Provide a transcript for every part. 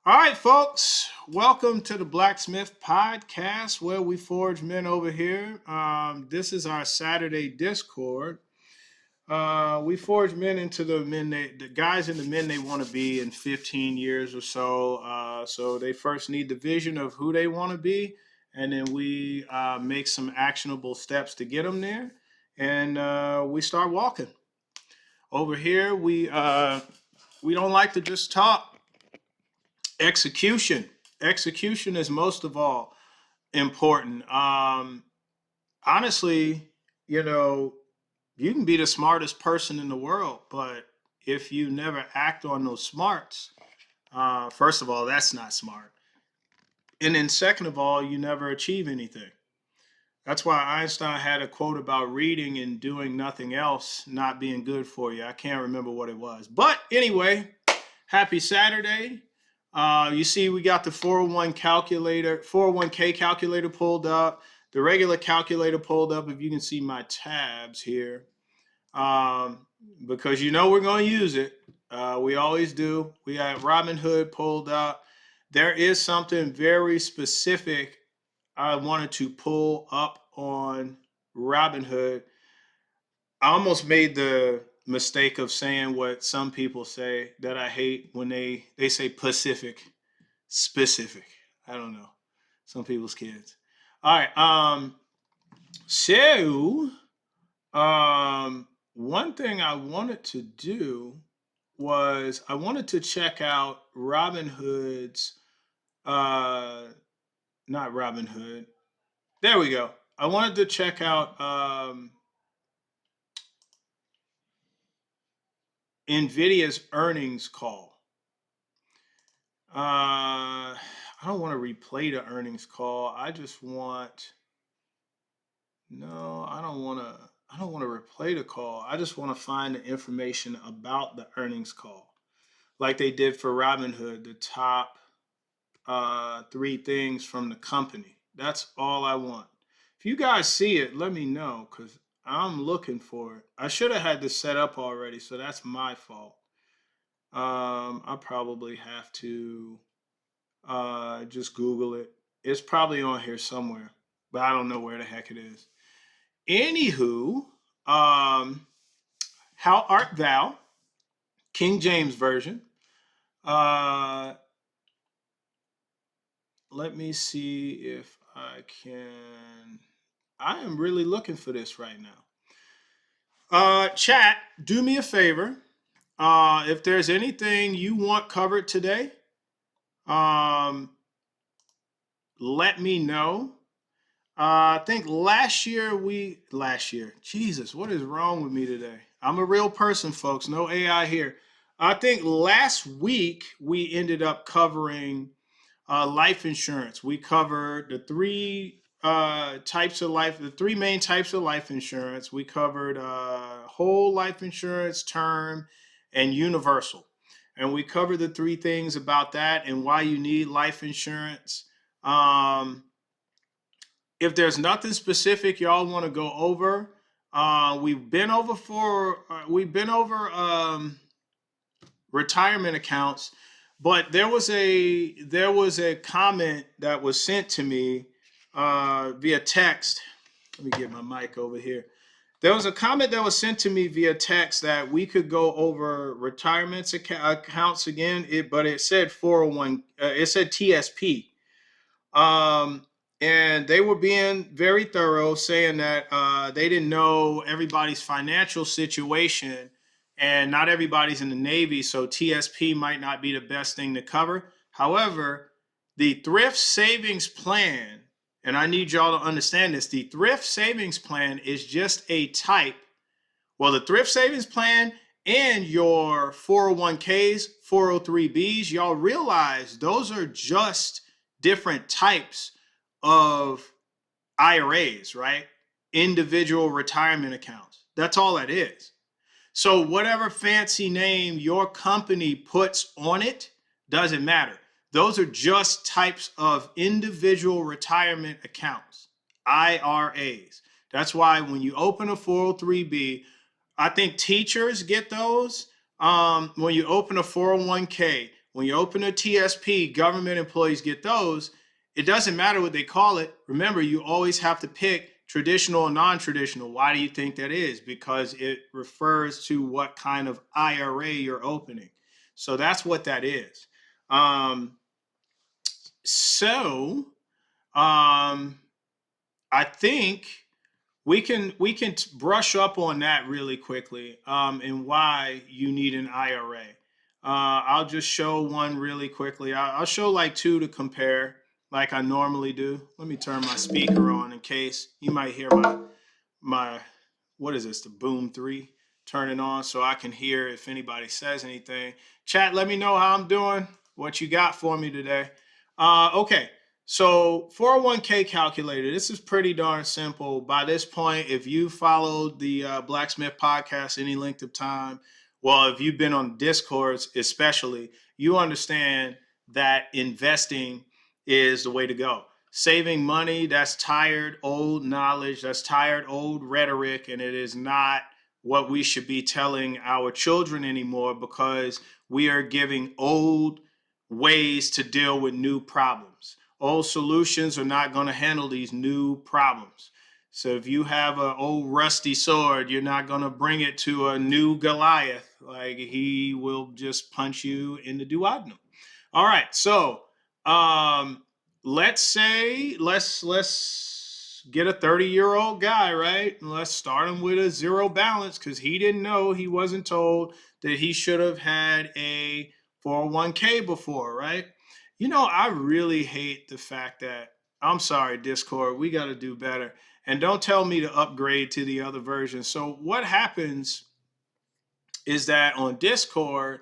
All right, folks, welcome to the Blacksmith Podcast where we forge men over here. This is our Saturday Discord. We forge men into the guys and the men they want to be in 15 years or so. So they first need the vision of who they want to be, and then we make some actionable steps to get them there, and we start walking. Over here, we don't like to just talk. Execution is most of all important. Honestly, you know, you can be the smartest person in the world, but if you never act on those smarts, first of all, that's not smart. And then second of all, you never achieve anything. That's why Einstein had a quote about reading and doing nothing else not being good for you. I can't remember what it was. But anyway, happy Saturday. You see, we got the 401k calculator pulled up, the regular calculator pulled up. If you can see my tabs here, because we're going to use it. We always do. We have Robinhood pulled up. There is something very specific I wanted to pull up on Robinhood. I almost made the mistake of saying what some people say that I hate when they say Pacific, specific. I don't know. Some people's kids. All right. So one thing I wanted to do was I wanted to check out Robinhood's not Robinhood. There we go. I wanted to check out Nvidia's earnings call. I don't want to replay the earnings call. I just want no, I don't want to replay the call. I just want to find the information about the earnings call. Like they did for Robinhood, the top three things from the company. That's all I want. If you guys see it, let me know because I'm looking for it. I should have had this set up already, so that's my fault. I probably have to just Google it. It's probably on here somewhere, but I don't know where the heck it is. Anywho, how art thou? King James Version. Uh, Let me see if I can. I am really looking for this right now. Chat, do me a favor. If there's anything you want covered today, um, let me know. I think last year, Jesus, what is wrong with me today? I'm a real person, folks, no AI here. I think last week we ended up covering life insurance. We covered the three main types of life insurance. We covered whole life insurance, term, and universal. And we covered the three things about that and why you need life insurance. Um, if there's nothing specific y'all want to go over, we've been over retirement accounts, but there was a comment that was sent to me via text. Let me get my mic over here. There was a comment that was sent to me via text that we could go over retirement accounts again, but it said 401, it said TSP. Um, and they were being very thorough, saying that they didn't know everybody's financial situation, and not everybody's in the Navy, so TSP might not be the best thing to cover. However, the thrift savings plan, and I need y'all to understand this, the thrift savings plan is just a type. Well, the thrift savings plan and your 401k's, 403b's, y'all realize those are just different types of IRAs, right? Individual retirement accounts. That's all that is. So whatever fancy name your company puts on it doesn't matter. Those are just types of individual retirement accounts, IRAs. That's why when you open a 403b, I think teachers get those. When you open a 401k, When you open a TSP, government employees get those. It doesn't matter what they call it. Remember, you always have to pick traditional and non-traditional. Why do you think that is? Because it refers to what kind of IRA you're opening. So that's what that is. So I think we can brush up on that really quickly, and why you need an IRA. I'll just show one really quickly. I'll show like two to compare, like I normally do. Let me turn my speaker on in case you might hear my what is this, the Boom 3 turning on, so I can hear if anybody says anything. Chat, let me know how I'm doing, what you got for me today. Okay, so 401k calculator, this is pretty darn simple. By this point, if you followed the Blacksmith podcast any length of time, well, if you've been on Discords especially, you understand that investing is the way to go. Saving money, that's tired old knowledge, that's tired old rhetoric, and it is not what we should be telling our children anymore, because we are giving old ways to deal with new problems. Old solutions are not going to handle these new problems. So if you have an old rusty sword, you're not going to bring it to a new Goliath. Like, he will just punch you in the duodenum. All right, so let's say let's get a 30-year-old guy, right? And let's start him with a zero balance, because he didn't know, he wasn't told that he should have had a 401k before, right? You know, I really hate the fact that, I'm sorry, Discord, we got to do better. And don't tell me to upgrade to the other version. So what happens is that on Discord,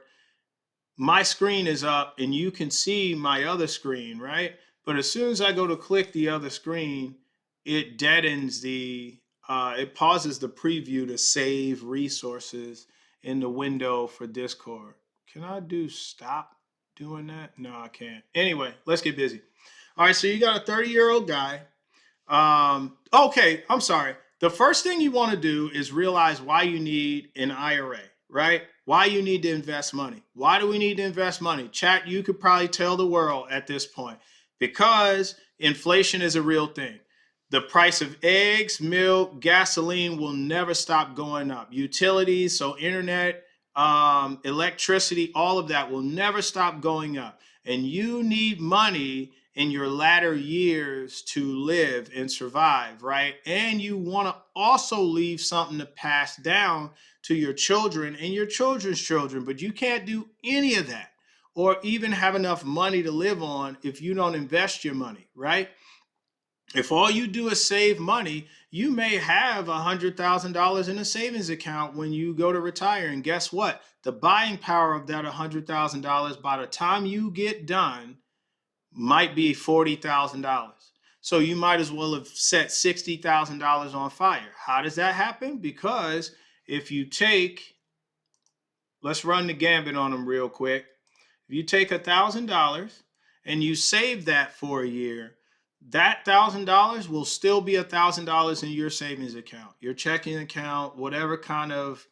my screen is up and you can see my other screen, right? But as soon as I go to click the other screen, it deadens it pauses the preview to save resources in the window for Discord. Can I stop doing that? No, I can't. Anyway, let's get busy. All right, so you got a 30-year-old guy. Okay, I'm sorry. The first thing you want to do is realize why you need an IRA, right? Why you need to invest money. Why do we need to invest money? Chat, you could probably tell the world at this point. Because inflation is a real thing. The price of eggs, milk, gasoline will never stop going up. Utilities, so internet, electricity, all of that will never stop going up. And you need money in your latter years to live and survive, right? And you want to also leave something to pass down to your children and your children's children, but you can't do any of that or even have enough money to live on if you don't invest your money, right? If all you do is save money, you may have $100,000 in a savings account when you go to retire. And guess what? The buying power of that $100,000 by the time you get done might be $40,000. So you might as well have set $60,000 on fire. How does that happen? Because if you take, let's run the gambit on them real quick. If you take $1,000 and you save that for a year, that $1,000 will still be $1,000 in your savings account, your checking account, whatever kind of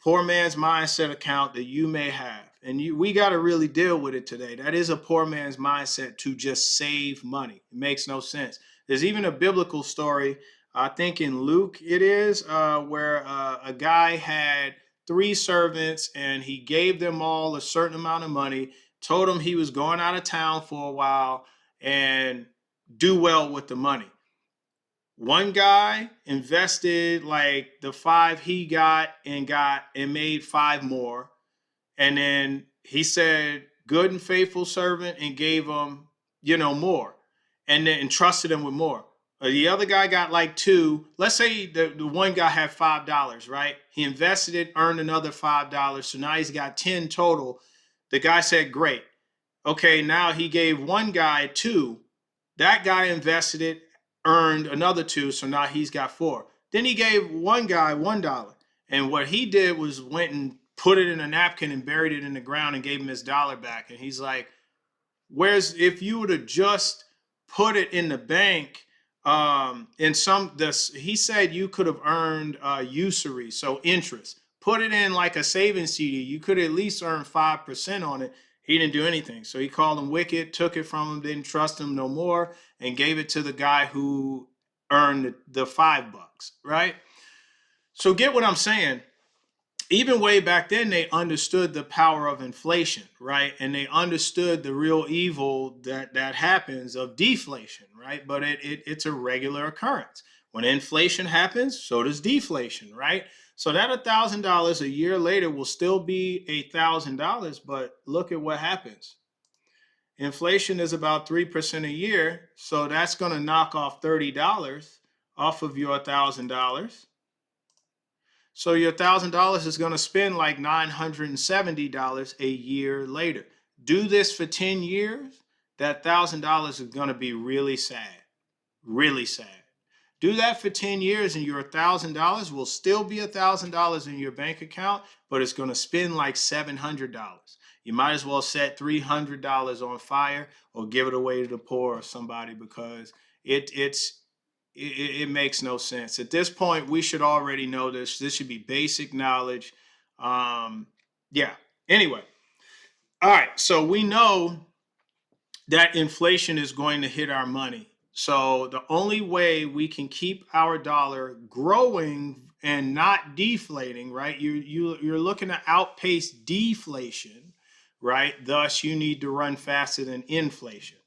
poor man's mindset account that you may have. And we got to really deal with it today. That is a poor man's mindset, to just save money. It makes no sense. There's even a biblical story, I think in Luke it is, where a guy had 3 servants and he gave them all a certain amount of money, told them he was going out of town for a while and do well with the money. One guy invested like the 5 he got and made 5 more. And then he said, good and faithful servant, and gave him, more, and then entrusted him with more. The other guy got like 2. Let's say the one guy had $5, right? He invested it, earned another $5. So now he's got 10 total. The guy said, great. Okay, now he gave one guy 2. That guy invested it, earned another 2. So now he's got 4. Then he gave one guy $1. And what he did was went and put it in a napkin and buried it in the ground and gave him his dollar back. And he's like, whereas if you would have just put it in the bank, he said you could have earned usury, so interest. Put it in like a savings CD, you could at least earn 5% on it. He didn't do anything. So he called him wicked, took it from him, didn't trust him no more, and gave it to the guy who earned the $5, right? So get what I'm saying. Even way back then, they understood the power of inflation, right? And they understood the real evil that happens of deflation, right? But it's a regular occurrence. When inflation happens, so does deflation, right? So that $1,000 a year later will still be $1,000, but look at what happens. Inflation is about 3% a year, so that's going to knock off $30 off of your $1,000. So your $1,000 is going to spend like $970 a year later. Do this for 10 years, that $1,000 is going to be really sad. Really sad. Do that for 10 years and your $1,000 will still be $1,000 in your bank account, but it's going to spend like $700. You might as well set $300 on fire or give it away to the poor or somebody, because it makes no sense. At this point, we should already know this. This should be basic knowledge. Yeah. Anyway. All right. So we know that inflation is going to hit our money. So the only way we can keep our dollar growing and not deflating, right? You're looking to outpace deflation, right? Thus, you need to run faster than inflation.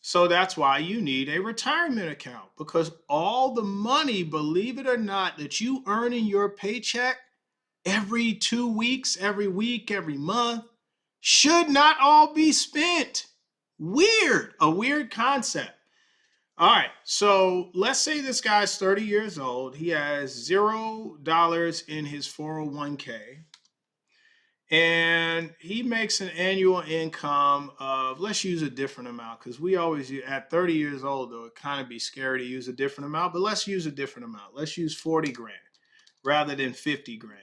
So that's why you need a retirement account, because all the money, believe it or not, that you earn in your paycheck every 2 weeks, every week, every month, should not all be spent. A weird concept. All right, so let's say this guy's 30 years old. He has $0 in his 401k. And he makes an annual income of, let's use a different amount, because we always, at 30 years old, though, it kind of be scary to use a different amount, but let's use a different amount. Let's use 40 grand rather than 50 grand.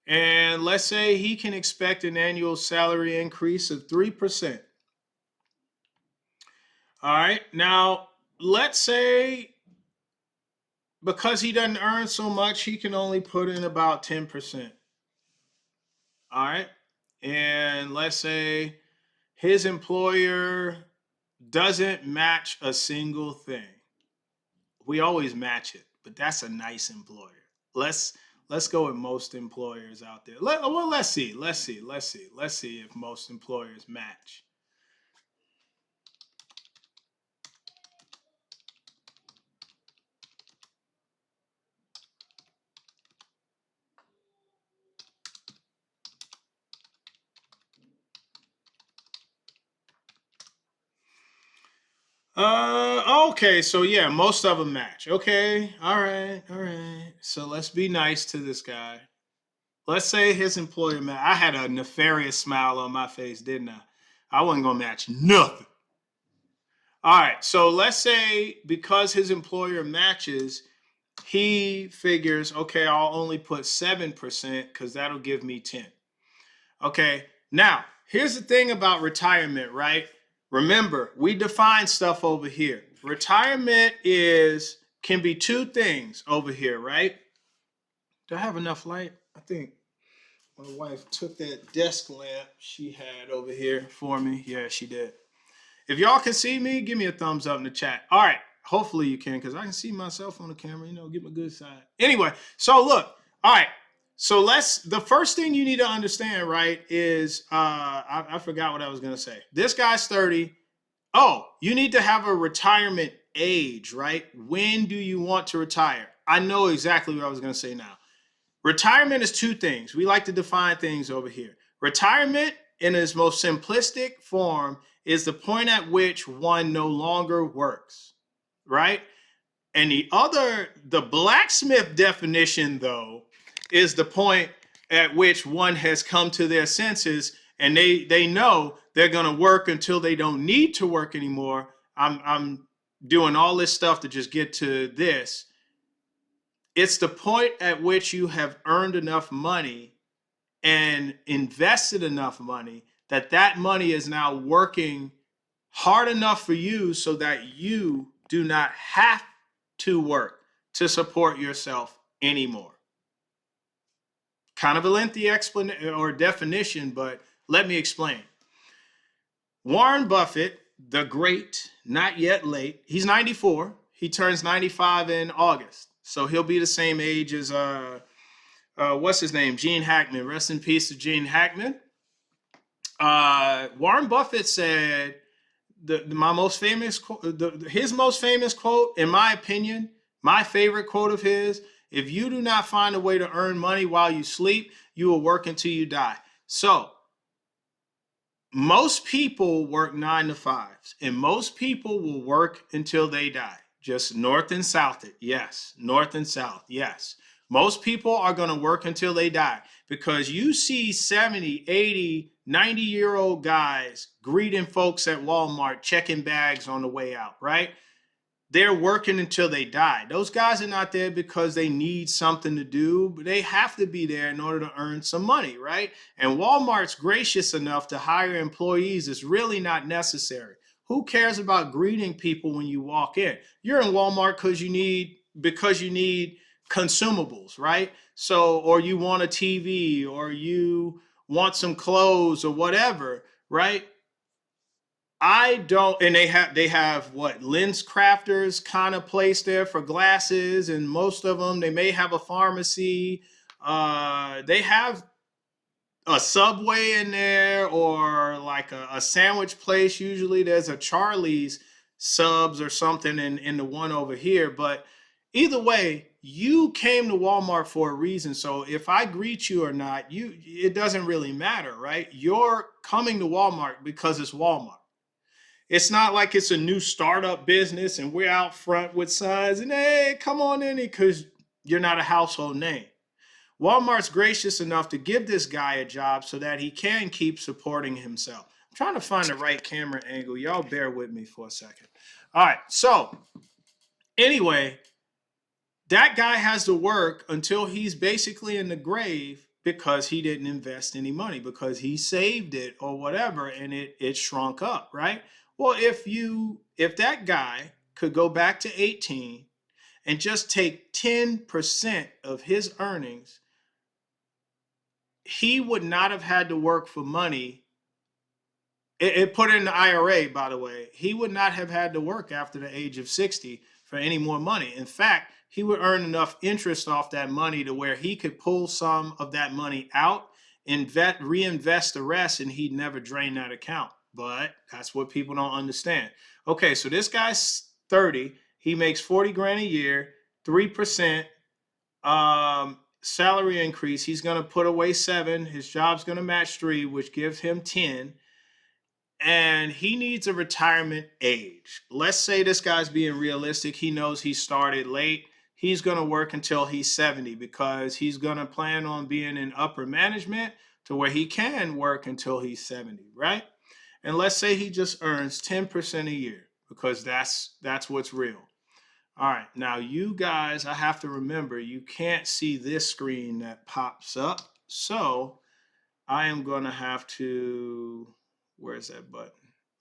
And let's say he can expect an annual salary increase of 3%. All right. Now, let's say because he doesn't earn so much, he can only put in about 10%. All right. And let's say his employer doesn't match a single thing. We always match it, but that's a nice employer. Let's go with most employers out there. Let's see if most employers match. Okay, so yeah, most of them match. Okay, all right. So let's be nice to this guy. Let's say his employer match. I had a nefarious smile on my face, didn't I? I wasn't gonna match nothing. All right, so let's say because his employer matches, he figures, okay, I'll only put 7% because that'll give me 10. Okay, now here's the thing about retirement, right? Remember, we define stuff over here. Retirement can be two things over here, right? Do I have enough light? I think my wife took that desk lamp she had over here for me. Yeah, she did. If y'all can see me, give me a thumbs up in the chat. All right. Hopefully you can, because I can see myself on the camera, get my good side. Anyway, so look. All right. So the first thing you need to understand, right, is I forgot what I was going to say. This guy's 30. Oh, you need to have a retirement age, right? When do you want to retire? I know exactly what I was going to say now. Retirement is two things. We like to define things over here. Retirement, in its most simplistic form, is the point at which one no longer works, right? And the blacksmith definition, though, is the point at which one has come to their senses and they know they're going to work until they don't need to work anymore. I'm doing all this stuff to just get to this. It's the point at which you have earned enough money and invested enough money that money is now working hard enough for you so that you do not have to work to support yourself anymore. kind of a lengthy explanation or definition, but let me explain. Warren Buffett, the great, not yet late, he's 94. He turns 95 in August. So he'll be the same age as, what's his name? Gene Hackman. Rest in peace to Gene Hackman. Warren Buffett said, his most famous quote, in my opinion, my favorite quote of his: if you do not find a way to earn money while you sleep, you will work until you die. So most people work 9 to 5s, and most people will work until they die. Just north and south it. Yes. North and south. Yes. Most people are going to work until they die, because you see 70, 80, 90-year-old guys greeting folks at Walmart, checking bags on the way out, right? They're working until they die. Those guys are not there because they need something to do, but they have to be there in order to earn some money, right? And Walmart's gracious enough to hire employees. It's really not necessary. Who cares about greeting people when you walk in? You're in Walmart because you need consumables, right? So, or you want a TV, or you want some clothes or whatever, right? I don't, and they have what, lens crafters kind of placed there for glasses, and most of them, they may have a pharmacy. They have a Subway in there, or like a sandwich place. Usually there's a Charlie's Subs or something in the one over here. But either way, you came to Walmart for a reason. So if I greet you or not, it doesn't really matter, right? You're coming to Walmart because it's Walmart. It's not like it's a new startup business and we're out front with signs and, hey, come on in, because you're not a household name. Walmart's gracious enough to give this guy a job so that he can keep supporting himself. I'm trying to find the right camera angle. Y'all bear with me for a second. All right. So anyway, that guy has to work until he's basically in the grave because he didn't invest any money, because he saved it or whatever, and it shrunk up, right? Well, if that guy could go back to 18 and just take 10% of his earnings, he would not have had to work for money. It put it in the IRA, by the way. He would not have had to work after the age of 60 for any more money. In fact, he would earn enough interest off that money to where he could pull some of that money out, reinvest the rest, and he'd never drain that account. But that's what people don't understand. Okay, so this guy's 30. He makes 40 grand a year, 3% salary increase. He's going to put away 7. His job's going to match 3, which gives him 10. And he needs a retirement age. Let's say this guy's being realistic. He knows he started late. He's going to work until he's 70, because he's going to plan on being in upper management to where he can work until he's 70, right? And let's say he just earns 10% a year, because that's what's real. All right, now you guys, I have to remember, you can't see this screen that pops up. So I am going to have to, where's that button?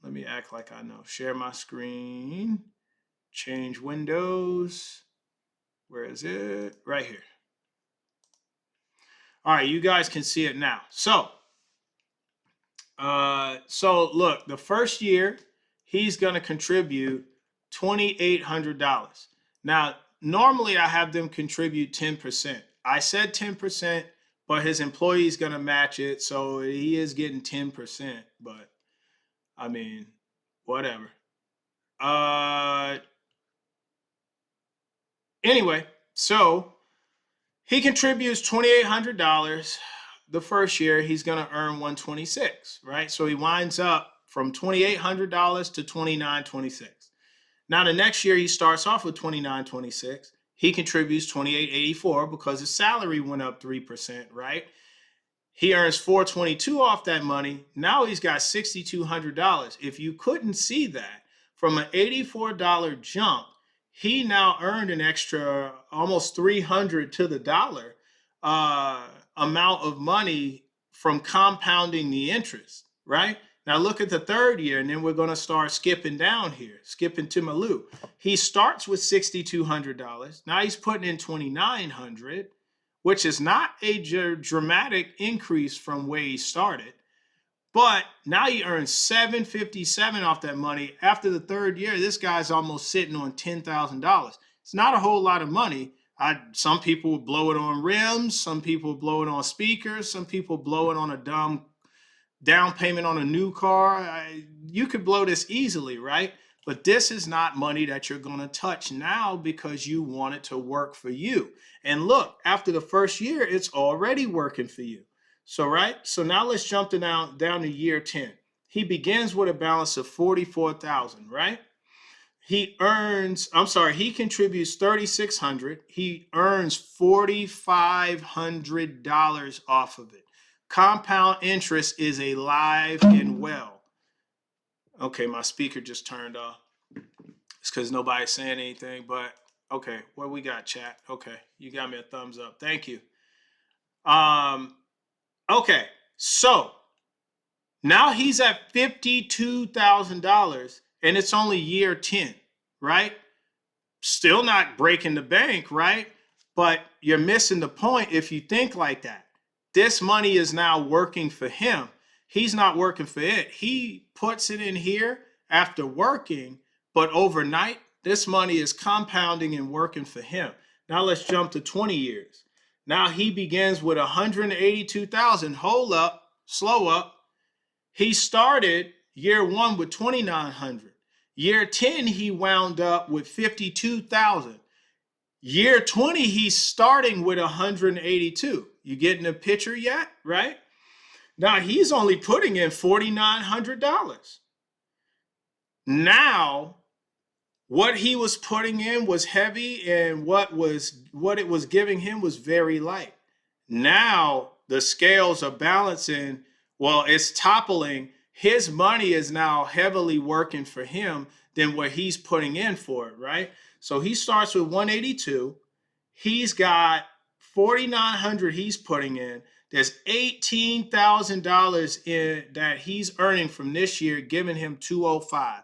Let me act like I know. Share my screen, change windows. Where is it? Right here. All right, you guys can see it now. So look, the first year, he's going to contribute $2,800. Now, normally I have them contribute 10%. I said 10%, but his employee is going to match it. So he is getting 10%, but I mean, whatever. Anyway, so he contributes $2,800. The first year, he's going to earn $126, right? So he winds up from $2,800 to $2,926. Now, the next year, he starts off with $2,926. He contributes $2,884 because his salary went up 3%, right? He earns $422 off that money. Now he's got $6,200. If you couldn't see that, from an $84 jump, he now earned an extra almost $300 to the dollar amount of money from compounding the interest, right? Now look at the third year, and then we're going to start skipping down here, skipping to Malou. He starts with $6,200. Now he's putting in $2,900. which is not a dramatic increase from where he started. But now he earns 757 off that money. After the third year, this guy's almost sitting on $10,000. It's not a whole lot of money. Some people would blow it on rims, some people blow it on speakers, some people blow it on a dumb down payment on a new car. You could blow this easily, right? But this is not money that you're going to touch now because you want it to work for you. And look, after the first year, it's already working for you. So, right? So now let's jump down to year 10. He begins with a balance of 44,000, right? He contributes 3,600. He earns $4,500 off of it. Compound interest is alive and well. Okay, my speaker just turned off. It's because nobody's saying anything, but okay, what we got, chat? Okay, you got me a thumbs up. Thank you. Okay, so now he's at $52,000 and it's only year 10, right? Still not breaking the bank, right? But you're missing the point if you think like that. This money is now working for him. He's not working for it. He puts it in here after working, but overnight, this money is compounding and working for him. Now let's jump to 20 years. Now he begins with 182,000. Hold up, slow up. He started year 1 with 2,900. Year 10, he wound up with 52,000. Year 20, he's starting with 182. You getting the picture yet, right? Now he's only putting in $4,900. Now, what he was putting in was heavy, and what it was giving him was very light. Now the scales are balancing. Well, it's toppling. His money is now heavily working for him than what he's putting in for it, right? So he starts with 182. He's got 4,900 he's putting in. There's $18,000 in that he's earning from this year, giving him 205.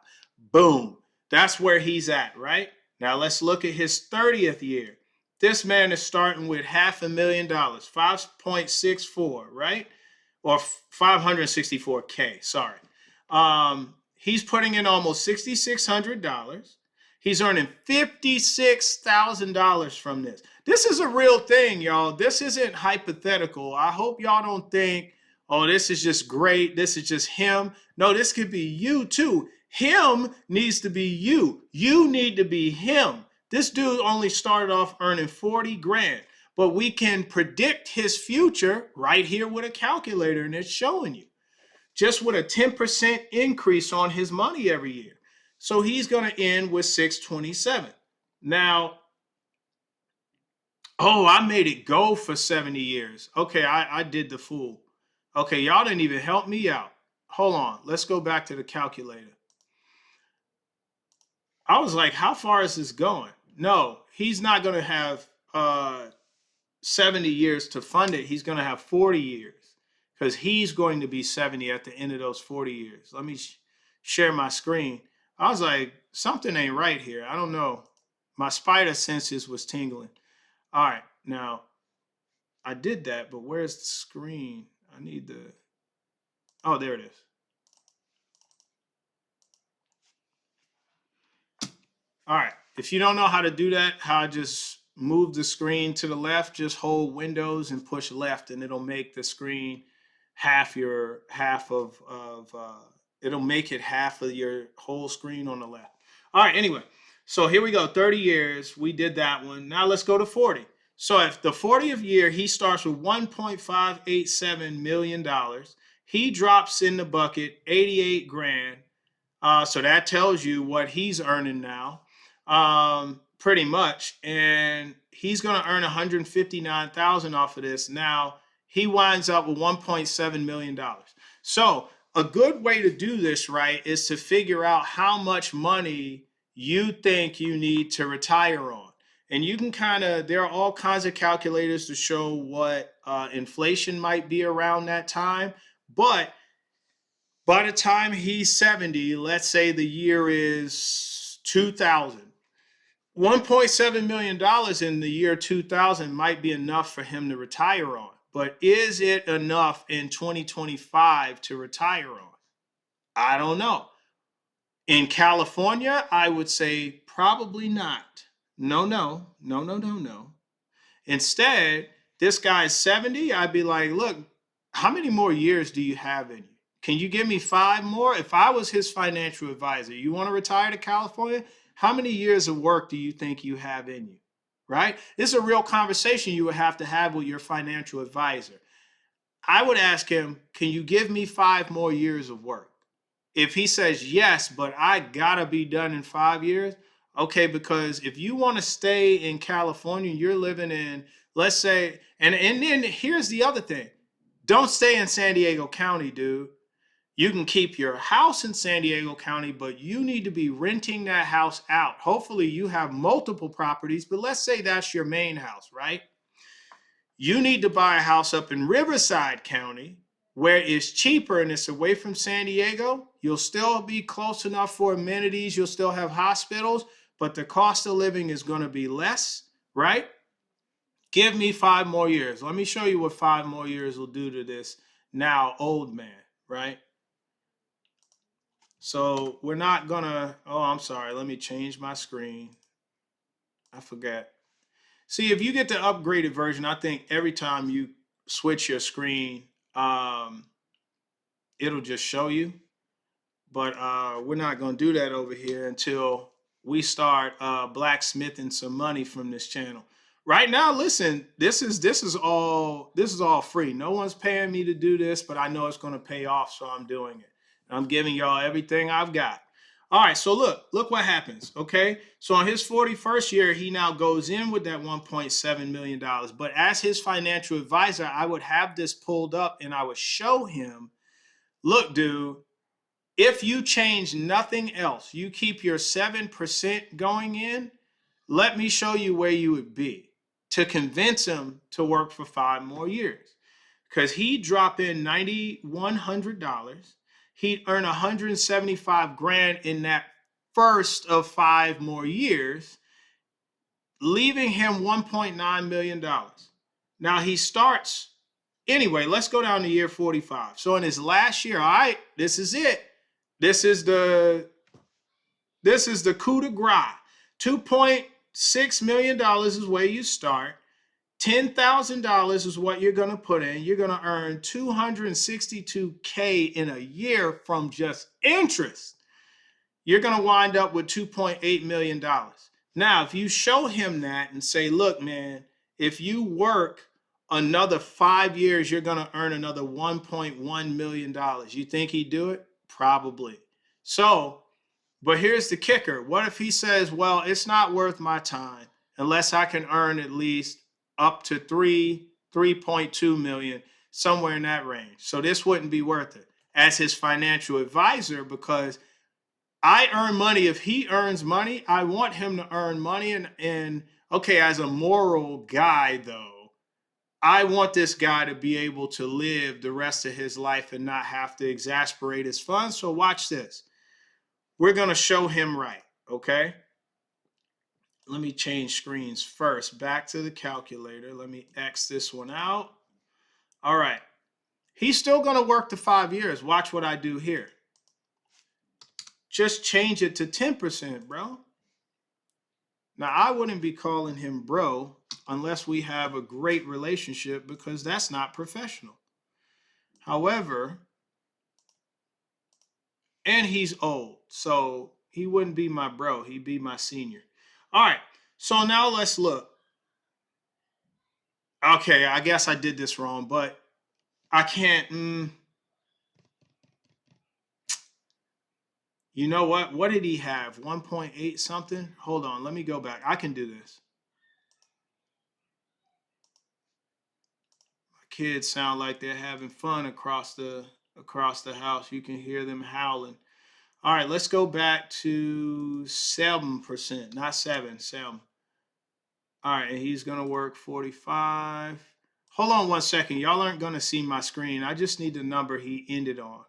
Boom. That's where he's at, right? Now let's look at his 30th year. This man is starting with $500,000, 5.64, right? Or 564K, sorry. He's putting in almost $6,600. He's earning $56,000 from this. This is a real thing, y'all. This isn't hypothetical. I hope y'all don't think, oh, this is just great. This is just him. No, this could be you too. Him needs to be you. You need to be him. This dude only started off earning 40 grand, but we can predict his future right here with a calculator, and it's showing you just with a 10% increase on his money every year. So he's going to end with 627. Now, oh, I made it go for 70 years. Okay, I did the fool. Okay, y'all didn't even help me out. Hold on. Let's go back to the calculator. I was like, how far is this going? No, he's not going to have 70 years to fund it. He's going to have 40 years because he's going to be 70 at the end of those 40 years. Let me share my screen. I was like, something ain't right here. I don't know. My spider senses was tingling. All right, now I did that, but where's the screen? I need the, oh, there it is. All right, if you don't know how to do that, how I just move the screen to the left, just hold Windows and push left, and it'll make the screen it'll make it half of your whole screen on the left. All right, anyway, so here we go, 30 years, we did that one. Now let's go to 40. So if the 40th year, he starts with $1.587 million. He drops in the bucket 88 grand. So that tells you what he's earning now, pretty much. And he's going to earn 159,000 off of this. Now he winds up with $1.7 million. So a good way to do this, right, is to figure out how much money you think you need to retire on. And you can there are all kinds of calculators to show what inflation might be around that time. But by the time he's 70, let's say the year is 2000. $1.7 million in the year 2000 might be enough for him to retire on. But is it enough in 2025 to retire on? I don't know. In California, I would say probably not. No, no, no, no, no, no. Instead, this guy's 70. I'd be like, look, how many more years do you have in you? Can you give me 5 more? If I was his financial advisor, you want to retire to California? How many years of work do you think you have in you? Right? This is a real conversation you would have to have with your financial advisor. I would ask him, can you give me 5 more years of work? If he says yes, but I gotta be done in 5 years, okay, because if you want to stay in California, you're living in, let's say, and then here's the other thing. Don't stay in San Diego County, dude. You can keep your house in San Diego County, but you need to be renting that house out. Hopefully you have multiple properties, but let's say that's your main house, right? You need to buy a house up in Riverside County where it's cheaper and it's away from San Diego. You'll still be close enough for amenities. You'll still have hospitals, but the cost of living is going to be less, right? Give me 5 more years. Let me show you what 5 more years will do to this now old man, right? So we're not going to, oh, I'm sorry. Let me change my screen. I forgot. See, if you get the upgraded version, I think every time you switch your screen, it'll just show you. But we're not going to do that over here until we start blacksmithing some money from this channel. Right now, listen, this is all free. No one's paying me to do this, but I know it's going to pay off, so I'm doing it. I'm giving y'all everything I've got. All right, so look what happens, okay? So on his 41st year, he now goes in with that $1.7 million. But as his financial advisor, I would have this pulled up and I would show him, look, dude, if you change nothing else, you keep your 7% going in, let me show you where you would be to convince him to work for 5 more years. Because he'd drop in $9,100. He'd earn 175 grand in that first of 5 more years, leaving him $1.9 million. Now he starts, anyway, let's go down to year 45. So in his last year, all right, this is it. This is the coup de grace. $2.6 million is where you start. $10,000 is what you're going to put in. You're going to earn $262K in a year from just interest. You're going to wind up with $2.8 million. Now, if you show him that and say, look, man, if you work another 5 years, you're going to earn another $1.1 million. You think he'd do it? Probably. So, but here's the kicker. What if he says, well, it's not worth my time unless I can earn at least up to 3.2 million, somewhere in that range. So this wouldn't be worth it as his financial advisor, because I earn money. If he earns money, I want him to earn money. And okay, as a moral guy, though, I want this guy to be able to live the rest of his life and not have to exasperate his funds. So watch this. We're going to show him right, okay? Let me change screens first. Back to the calculator. Let me X this one out. All right. He's still going to work the 5 years. Watch what I do here. Just change it to 10%, bro. Now, I wouldn't be calling him bro unless we have a great relationship, because that's not professional. However, and he's old, so he wouldn't be my bro. He'd be my senior. All right. So now let's look. Okay, I guess I did this wrong, but I can't. You know what? What did he have? 1.8 something? Hold on, let me go back. I can do this. My kids sound like they're having fun across the house. You can hear them howling. All right, let's go back to 7%, not 7. All right, and he's gonna work 45. Hold on one second. Y'all aren't gonna see my screen. I just need the number he ended on.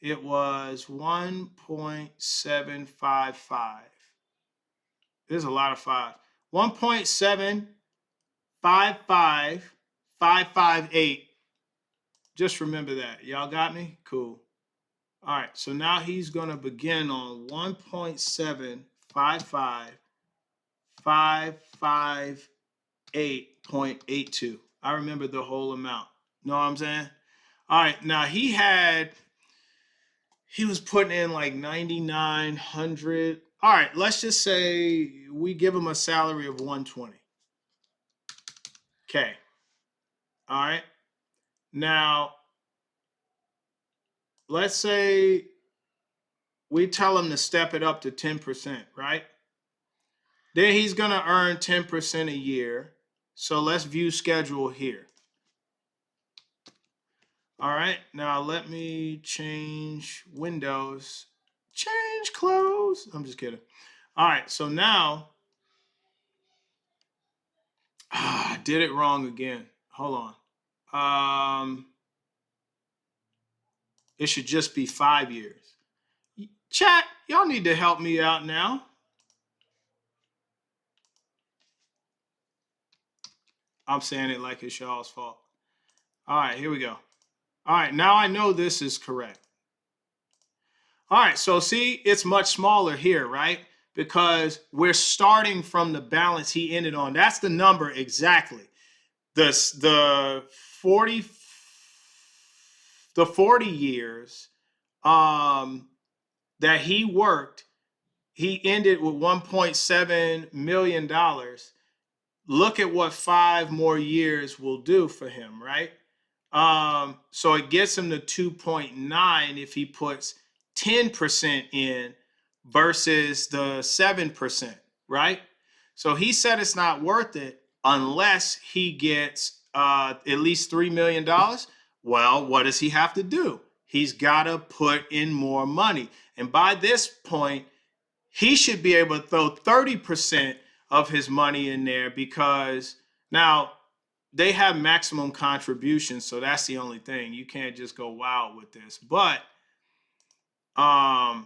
It was 1.755. There's a lot of fives. 1.755558. Just remember that. Y'all got me? Cool. All right, so now he's going to begin on 1.755558.82. I remember the whole amount. Know what I'm saying? All right, now he was putting in like 9,900. All right, let's just say we give him a salary of 120. Okay. All right. Now, let's say we tell him to step it up to 10%, right? Then he's going to earn 10% a year. So let's view schedule here. All right, now let me change windows. Change clothes. I'm just kidding. All right, so now, I did it wrong again. Hold on. It should just be 5 years. Chat, y'all need to help me out now. I'm saying it like it's y'all's fault. All right, here we go. All right, now I know this is correct. All right, so see, it's much smaller here, right? Because we're starting from the balance he ended on. That's the number exactly. The 40 years that he worked, he ended with $1.7 million. Look at what 5 more years will do for him, right? So it gets him to 2.9 if he puts 10% in versus the 7%, right? So he said it's not worth it unless he gets at least $3 million. Well, what does he have to do? He's got to put in more money. And by this point, he should be able to throw 30% of his money in there, because now they have maximum contributions. So that's the only thing. You can't just go wild with this. But I'm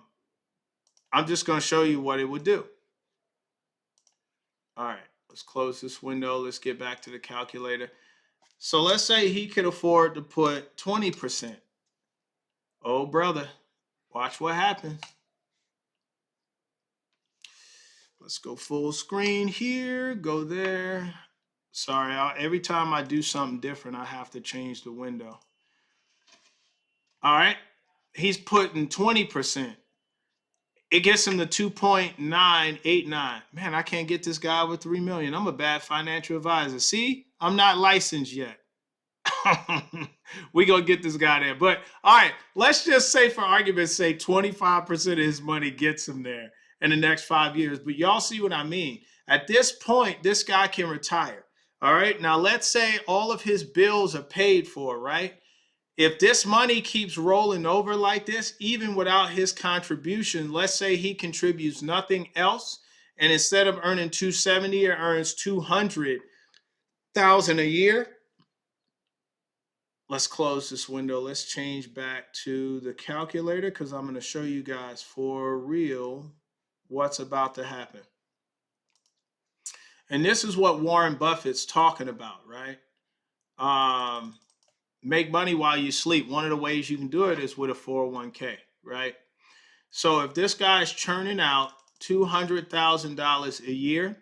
just going to show you what it would do. All right, let's close this window. Let's get back to the calculator. So let's say he could afford to put 20%. Oh, brother, watch what happens. Let's go full screen here, go there. Sorry, every time I do something different, I have to change the window. All right, he's putting 20%. It gets him to 2.989. Man, I can't get this guy with 3 million. I'm a bad financial advisor. See, I'm not licensed yet. We gonna get this guy there. But all right, let's just say for argument's sake, 25% of his money gets him there in the next 5 years. But y'all see what I mean? At this point, this guy can retire. All right, now let's say all of his bills are paid for, right? If this money keeps rolling over like this, even without his contribution, let's say he contributes nothing else, and instead of earning 270, it earns 200,000 a year. Let's close this window. Let's change back to the calculator, because I'm going to show you guys for real what's about to happen. And this is what Warren Buffett's talking about, right? Make money while you sleep. One of the ways you can do it is with a 401k, right? So if this guy's churning out $200,000 a year,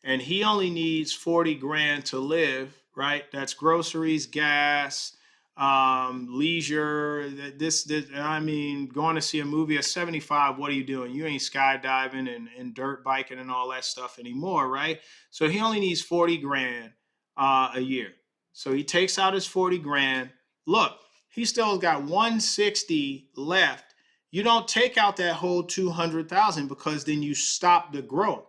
and he only needs 40 grand to live, right? That's groceries, gas, leisure. I mean, going to see a movie at 75, what are you doing? You ain't skydiving and dirt biking and all that stuff anymore, right? So he only needs 40 grand a year. So he takes out his 40 grand. Look, he still got 160 left. You don't take out that whole 200,000, because then you stop the growth.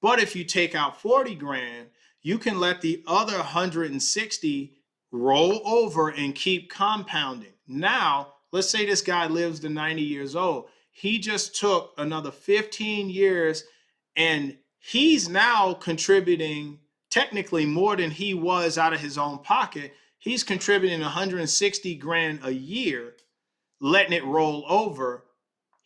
But if you take out 40 grand, you can let the other 160 roll over and keep compounding. Now, let's say this guy lives to 90 years old. He just took another 15 years, and he's now contributing technically more than he was out of his own pocket. He's contributing 160 grand a year, letting it roll over.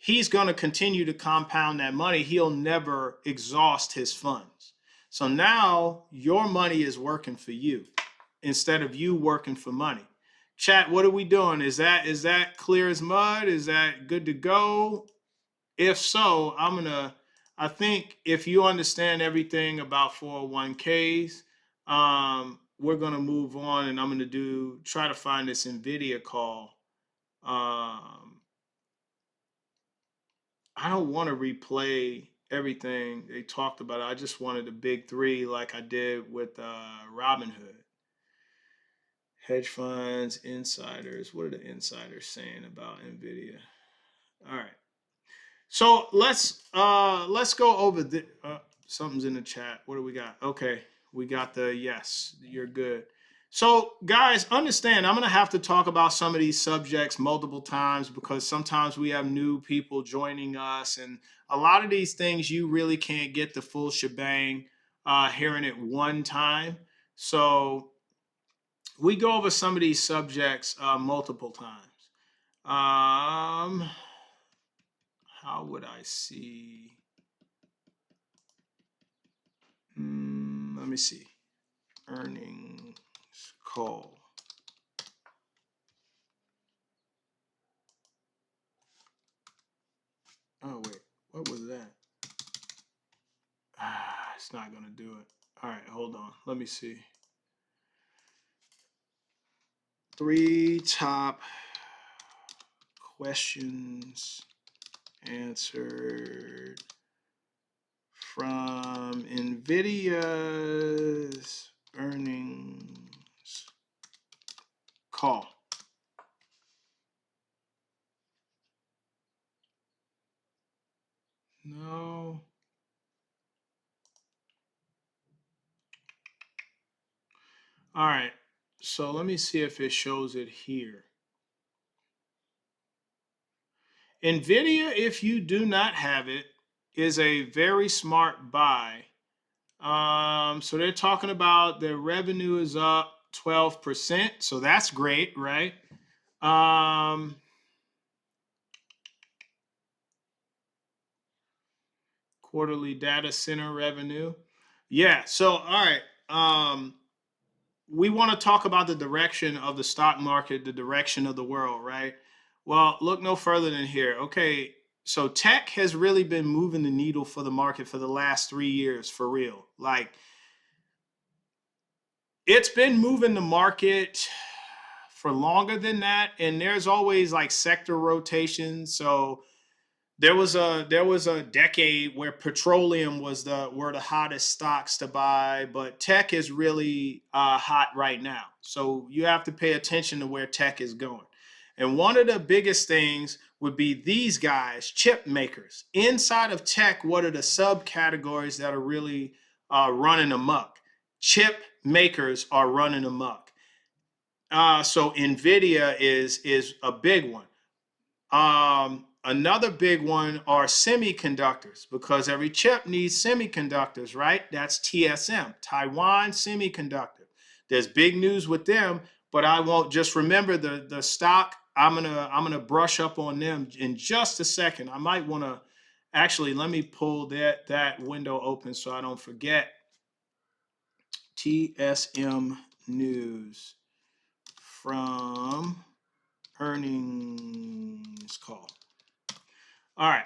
he's going to continue to compound that money. He'll never exhaust his funds. So now your money is working for you instead of you working for money. Chat, what are we doing? Is that clear as mud? Is that good to go? If so, I think if you understand everything about 401k's, we're gonna move on, and I'm gonna try to find this NVIDIA call. I don't want to replay everything they talked about. I just wanted the big three like I did with Robinhood. Hedge funds, insiders. What are the insiders saying about NVIDIA? All right. So let's go over the something's in the chat. What do we got? Okay, we got the yes. You're good. So guys, understand I'm gonna have to talk about some of these subjects multiple times because sometimes we have new people joining us, and a lot of these things you really can't get the full shebang hearing it one time. So we go over some of these subjects multiple times. How would I see? Let me see. Earnings call. Oh, wait. What was that? It's not going to do it. All right, hold on. Let me see. 3 top questions answered from NVIDIA's earnings call. No. All right. So let me see if it shows it here. NVIDIA, if you do not have it, is a very smart buy. So they're talking about their revenue is up 12%. So that's great, right? Quarterly data center revenue. Yeah. So, all right. We want to talk about the direction of the stock market, the direction of the world, right? Well, look no further than here. Okay. So tech has really been moving the needle for the market for the last 3 years, for real. Like, it's been moving the market for longer than that, and there's always like sector rotation. So there was a decade where petroleum were the hottest stocks to buy, but tech is really hot right now. So you have to pay attention to where tech is going. And one of the biggest things would be these guys, chip makers. Inside of tech, what are the subcategories that are really running amok? Chip makers are running amok. So NVIDIA is a big one. Another big one are semiconductors because every chip needs semiconductors, right? That's TSM, Taiwan Semiconductor. There's big news with them, but I won't just remember the stock. I'm gonna brush up on them in just a second. I might want to actually let me pull that window open so I don't forget. TSM news from earnings call. All right.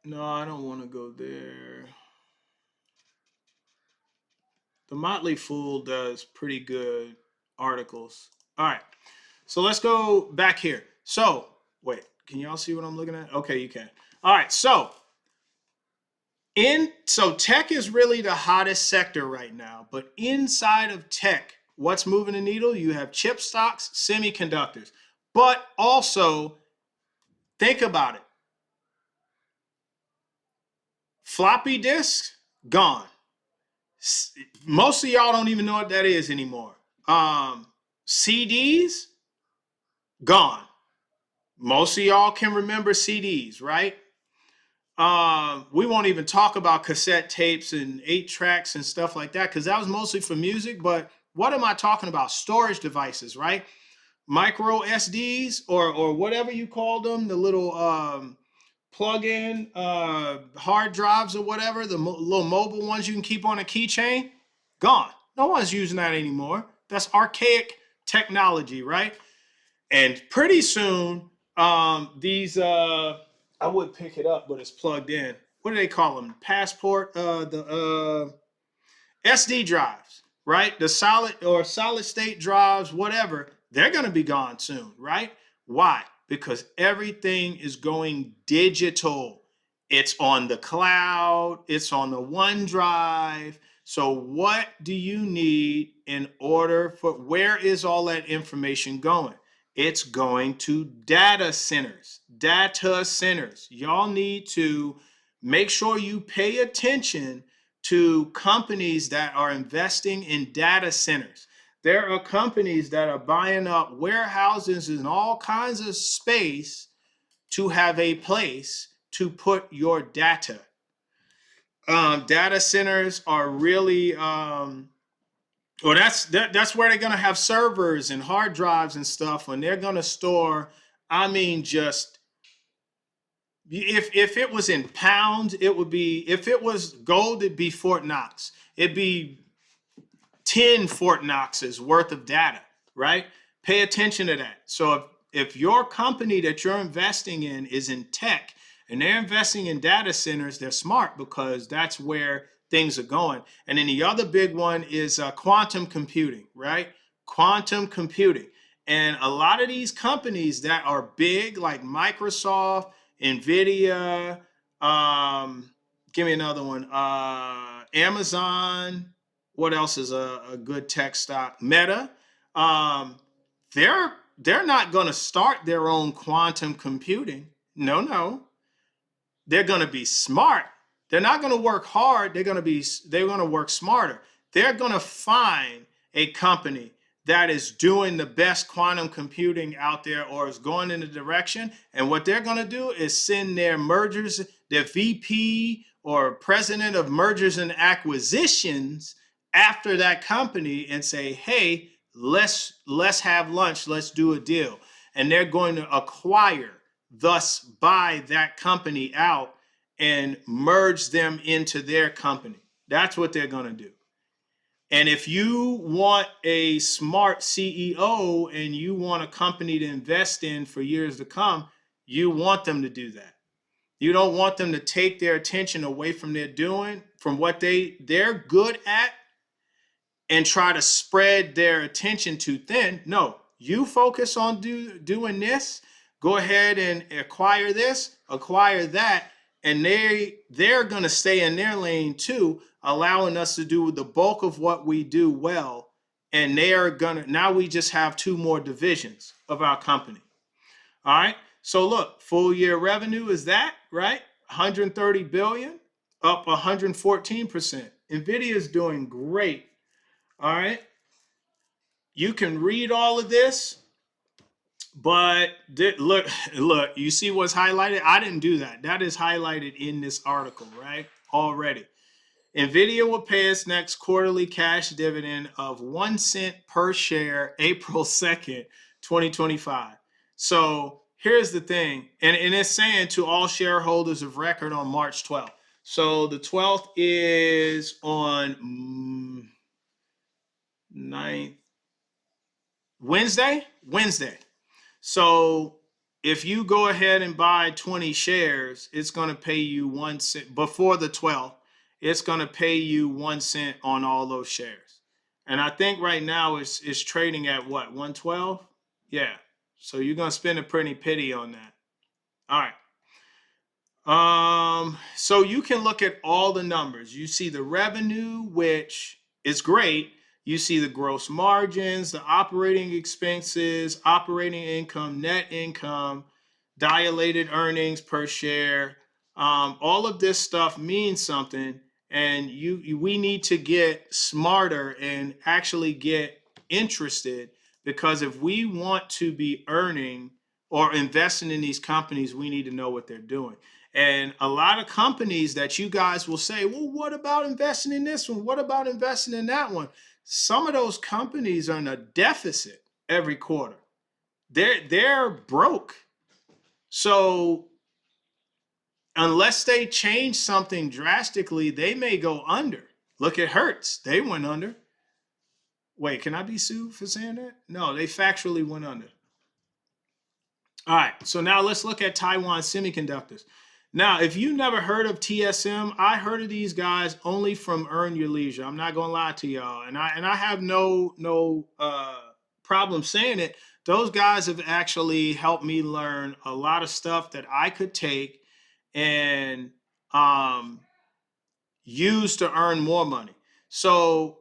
No, I don't want to go there. The Motley Fool does pretty good articles. All right. So let's go back here. So, wait, can y'all see what I'm looking at? Okay, you can. All right. So tech is really the hottest sector right now, but inside of tech, what's moving the needle? You have chip stocks, semiconductors. But also think about it. Floppy disks gone. Most of y'all don't even know what that is anymore. CDs gone. Most of y'all can remember CDs, right? We won't even talk about cassette tapes and 8 tracks and stuff like that because that was mostly for music. But what am I talking about? Storage devices, right? micro SDs or whatever you call them, the little plug-in hard drives or whatever, the little mobile ones you can keep on a keychain, gone. No one's using that anymore. That's archaic technology, right? And pretty soon, these I would pick it up, but it's plugged in. What do they call them? Passport, the SD drives, right? The solid state drives, whatever, they're going to be gone soon, right? Why? Because everything is going digital. It's on the cloud, it's on the OneDrive. So, what do you need in order for where is all that information going? It's going to data centers. Data centers. Y'all need to make sure you pay attention to companies that are investing in data centers. There are companies that are buying up warehouses and all kinds of space to have a place to put your data. Data centers are really, that's where they're going to have servers and hard drives and stuff, and they're going to store, I mean, just if it was in pounds, it would be, if it was gold, it'd be Fort Knox. It'd be 10 Fort Knox's worth of data, right? Pay attention to that. So if your company that you're investing in is in tech and they're investing in data centers, they're smart because that's where things are going. And then the other big one is quantum computing, right? Quantum computing. And a lot of these companies that are big, like Microsoft, NVIDIA, give me another one, Amazon, what else is a good tech stock? Meta. Um, they're not going to start their own quantum computing. No. They're going to be smart. They're not going to work hard. They're going to work smarter. They're going to find a company that is doing the best quantum computing out there or is going in the direction. And what they're going to do is send their mergers, their VP or president of mergers and acquisitions after that company and say, hey, let's have lunch, let's do a deal. And they're going to acquire, thus buy that company out and merge them into their company. That's what they're going to do. And if you want a smart CEO and you want a company to invest in for years to come, you want them to do that. You don't want them to take their attention away from from what they're good at and try to spread their attention too thin. No, you focus on doing this. Go ahead and acquire this, acquire that, and they're going to stay in their lane too, allowing us to do the bulk of what we do well. And they are gonna, now we just have two more divisions of our company. All right. So look, full year revenue is that, right? 130 billion, up 114%. Nvidia is doing great. All right. You can read all of this, but look, you see what's highlighted? I didn't do that. That is highlighted in this article, right? Already. Nvidia will pay its next quarterly cash dividend of 1 cent per share April 2nd, 2025. So here's the thing, and it's saying to all shareholders of record on March 12th. So the 12th is on 9th, Wednesday. So if you go ahead and buy 20 shares, it's going to pay you 1 cent before the 12th. It's going to pay you 1 cent on all those shares. And I think right now it's trading at what, 112? Yeah. So you're going to spend a pretty penny on that. All right. So you can look at all the numbers. You see the revenue, which is great. You see the gross margins, the operating expenses, operating income, net income, dilated earnings per share. All of this stuff means something, and we need to get smarter and actually get interested, because if we want to be earning or investing in these companies, we need to know what they're doing. And a lot of companies that you guys will say, well, what about investing in this one? What about investing in that one? Some of those companies are in a deficit every quarter. they're broke. So unless they change something drastically, they may go under. Look at Hertz. They went under. Wait, can I be sued for saying that? No, they factually went under. All right, so now let's look at Taiwan Semiconductors. Now, if you never heard of TSM, I heard of these guys only from Earn Your Leisure. I'm not gonna lie to y'all, and I have no problem saying it. Those guys have actually helped me learn a lot of stuff that I could take and um, use to earn more money. So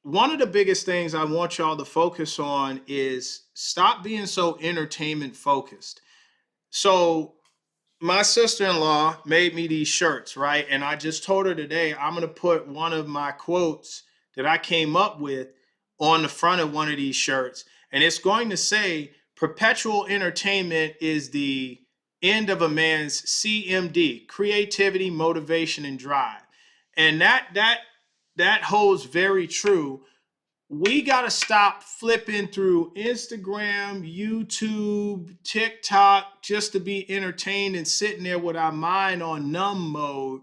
one of the biggest things I want y'all to focus on is stop being so entertainment focused. So my sister-in-law made me these shirts, right? And I just told her today I'm going to put one of my quotes that I came up with on the front of one of these shirts. And it's going to say, perpetual entertainment is the end of a man's CMD, creativity, motivation, and drive. And that holds very true. We got to stop flipping through Instagram, YouTube, TikTok just to be entertained and sitting there with our mind on numb mode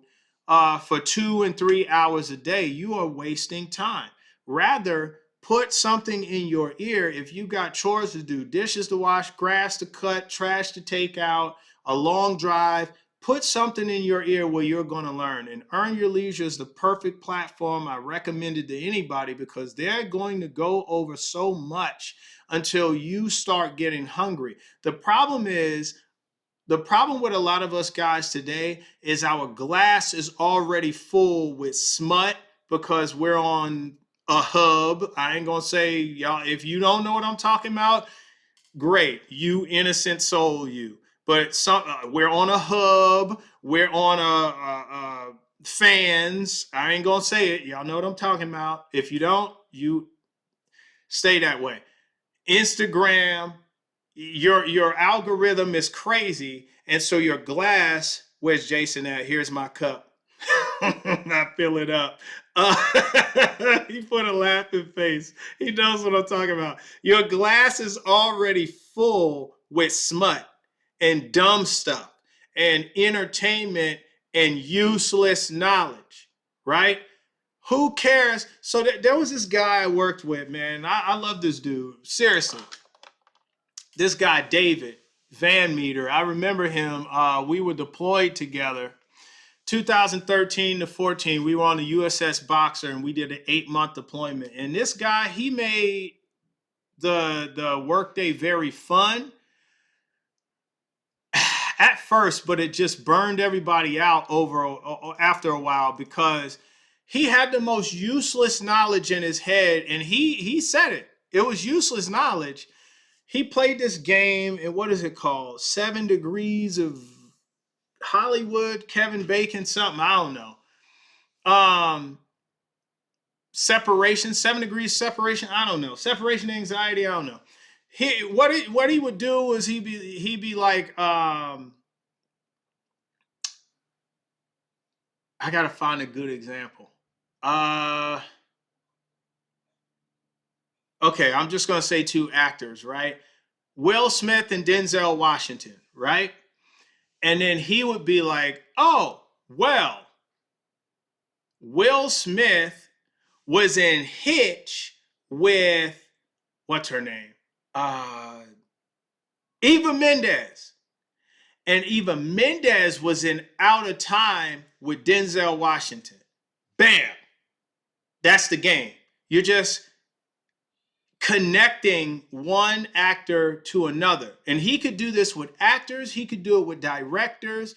for 2 and 3 hours a day. You are wasting time. Rather, put something in your ear. If you got chores to do, dishes to wash, grass to cut, trash to take out, a long drive, put something in your ear where you're going to learn. And Earn Your Leisure is the perfect platform. I recommend it to anybody because they're going to go over so much until you start getting hungry. The problem with a lot of us guys today is our glass is already full with smut because we're on a hub. I ain't going to say, y'all, if you don't know what I'm talking about, great, you innocent soul, you. But we're on a hub, we're on a fans. I ain't gonna say it. Y'all know what I'm talking about. If you don't, you stay that way. Instagram, your algorithm is crazy, and so your glass. Where's Jason at? Here's my cup. I fill it up. He put a laughing face. He knows what I'm talking about. Your glass is already full with smut and dumb stuff and entertainment and useless knowledge, right? Who cares? So there was this guy I worked with, man. I love this dude. Seriously. This guy, David Van Meter, I remember him. We were deployed together 2013 to 14, we were on the USS Boxer and we did an 8-month deployment. And this guy, he made the workday very fun at first, but it just burned everybody out after a while because he had the most useless knowledge in his head, and he said it. It was useless knowledge. He played this game, and what is it called? 7 Degrees of Hollywood, Kevin Bacon, something, I don't know. Separation, 7 degrees separation, I don't know. Separation anxiety, I don't know. What he would do is he'd be like, I gotta find a good example. Okay, I'm just gonna say 2 actors, right? Will Smith and Denzel Washington, right? And then he would be like, oh, well, Will Smith was in Hitch with, what's her name? Eva Mendes. And Eva Mendes was in Out of Time with Denzel Washington. Bam. That's the game. You're just connecting one actor to another. And he could do this with actors. He could do it with directors.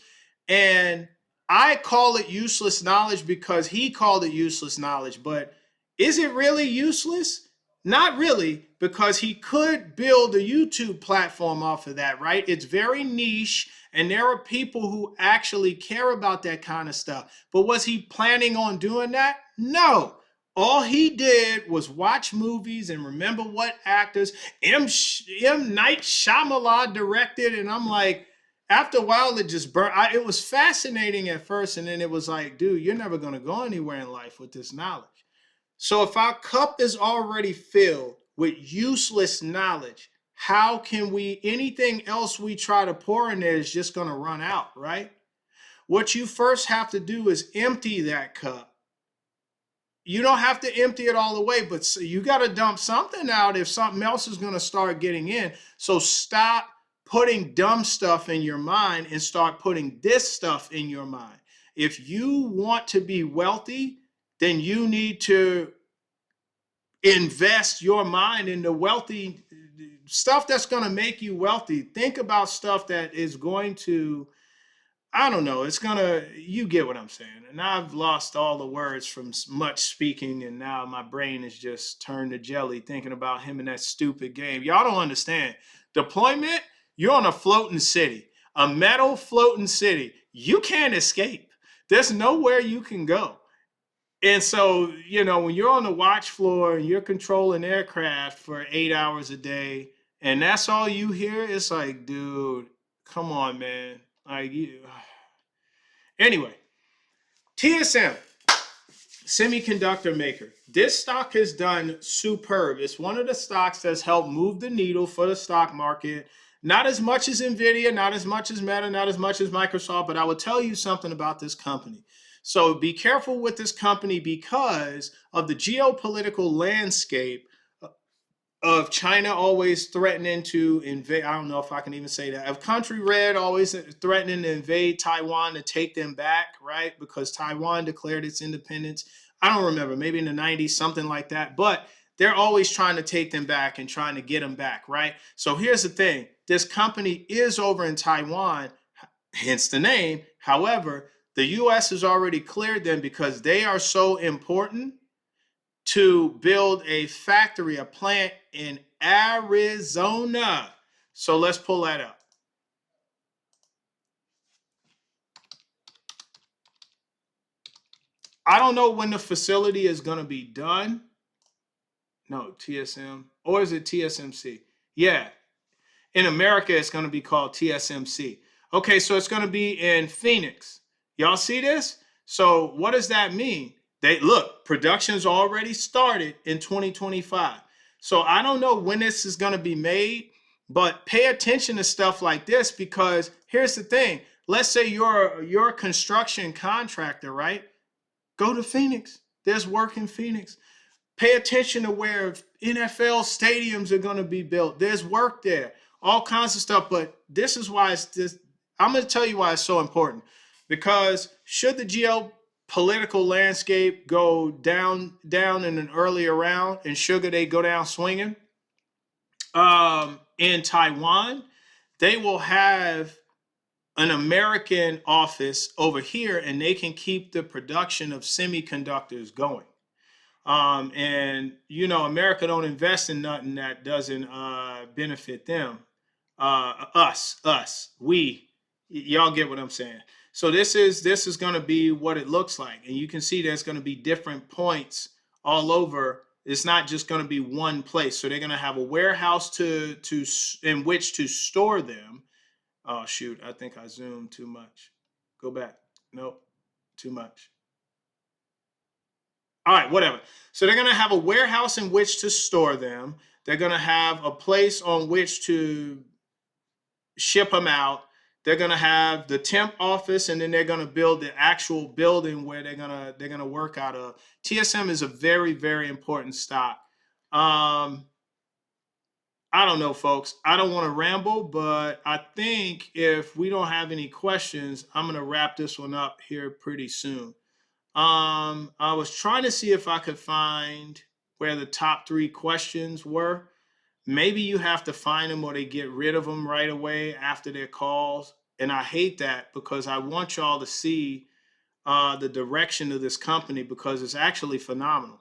And I call it useless knowledge because he called it useless knowledge. But is it really useless? Not really, because he could build a YouTube platform off of that, right? It's very niche, and there are people who actually care about that kind of stuff. But was he planning on doing that? No. All he did was watch movies and remember what actors M. Night Shyamalan directed, and I'm like, after a while, it just burned. It was fascinating at first, and then it was like, dude, you're never going to go anywhere in life with this knowledge. So if our cup is already filled with useless knowledge, how can we, anything else we try to pour in there is just going to run out, right? What you first have to do is empty that cup. You don't have to empty it all the way, but you got to dump something out if something else is going to start getting in. So stop putting dumb stuff in your mind and start putting this stuff in your mind. If you want to be wealthy, then you need to invest your mind in the wealthy stuff that's going to make you wealthy. Think about stuff that is going to, I don't know, it's going to, you get what I'm saying. And I've lost all the words from much speaking, and now my brain is just turned to jelly thinking about him in that stupid game. Y'all don't understand. Deployment, you're on a floating city, a metal floating city. You can't escape. There's nowhere you can go. And so, when you're on the watch floor and you're controlling aircraft for 8 hours a day, and that's all you hear, it's like, dude, come on, man. Like you. Anyway, TSM, semiconductor maker. This stock has done superb. It's one of the stocks that's helped move the needle for the stock market. Not as much as Nvidia, not as much as Meta, not as much as Microsoft, but I will tell you something about this company. So be careful with this company because of the geopolitical landscape of China always threatening to invade. I don't know if I can even say that. Of Country Red always threatening to invade Taiwan to take them back, right? Because Taiwan declared its independence. I don't remember, maybe in the 90s, something like that. But they're always trying to take them back and trying to get them back, right? So here's the thing. This company is over in Taiwan, hence the name. However, the U.S. has already cleared them because they are so important to build a factory, a plant in Arizona. So let's pull that up. I don't know when the facility is going to be done. No, TSM. Or is it TSMC? Yeah. In America, it's going to be called TSMC. Okay, so it's going to be in Phoenix. Y'all see this? So what does that mean? Production's already started in 2025. So I don't know when this is going to be made, but pay attention to stuff like this because here's the thing. Let's say you're a construction contractor, right? Go to Phoenix. There's work in Phoenix. Pay attention to where NFL stadiums are going to be built. There's work there, all kinds of stuff. But this is why it's this. I'm going to tell you why it's so important. Because should the geopolitical landscape go down in an earlier round, and should they go down swinging, in Taiwan, they will have an American office over here, and they can keep the production of semiconductors going. And America don't invest in nothing that doesn't benefit them. Y'all get what I'm saying. So this is going to be what it looks like, and you can see there's going to be different points all over. It's not just going to be one place. So they're going to have a warehouse to in which to store them. Oh shoot, I think I zoomed too much. Go back. Nope, too much. All right, whatever. So they're going to have a warehouse in which to store them. They're going to have a place on which to ship them out. They're going to have the temp office, and then they're going to build the actual building where they're gonna work out of. TSM is a very, very important stock. I don't know, folks. I don't want to ramble, but I think if we don't have any questions, I'm going to wrap this one up here pretty soon. I was trying to see if I could find where the top 3 questions were. Maybe you have to find them or they get rid of them right away after their calls. And I hate that because I want y'all to see the direction of this company because it's actually phenomenal.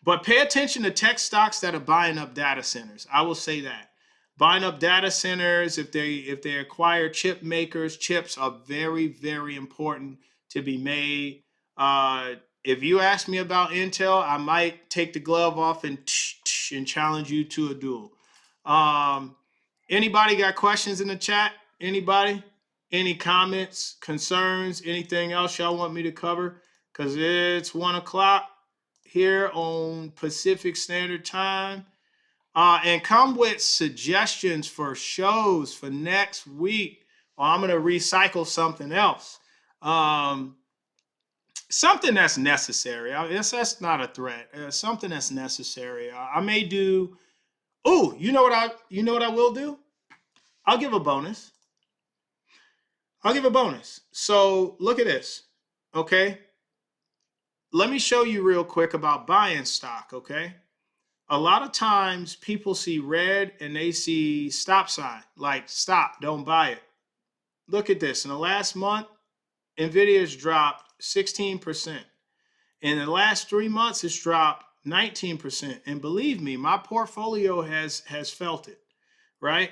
But pay attention to tech stocks that are buying up data centers. I will say that. Buying up data centers, if they acquire chip makers, chips are very, very important to be made. If you ask me about Intel, I might take the glove off and challenge you to a duel. Anybody got questions in the chat? Anybody? Any comments, concerns, anything else y'all want me to cover? Because it's 1 o'clock here on Pacific Standard Time. and come with suggestions for shows for next week, or I'm going to recycle something else. Something that's necessary. That's not a threat. Something that's necessary. I may do. Oh, you know what I will do? I'll give a bonus. I'll give a bonus. So look at this. Okay. Let me show you real quick about buying stock. Okay. A lot of times people see red and they see stop sign, like stop, don't buy it. Look at this. In the last month, Nvidia's dropped 16%. In the last 3 months, it's dropped 19%. And believe me, my portfolio has felt it, right?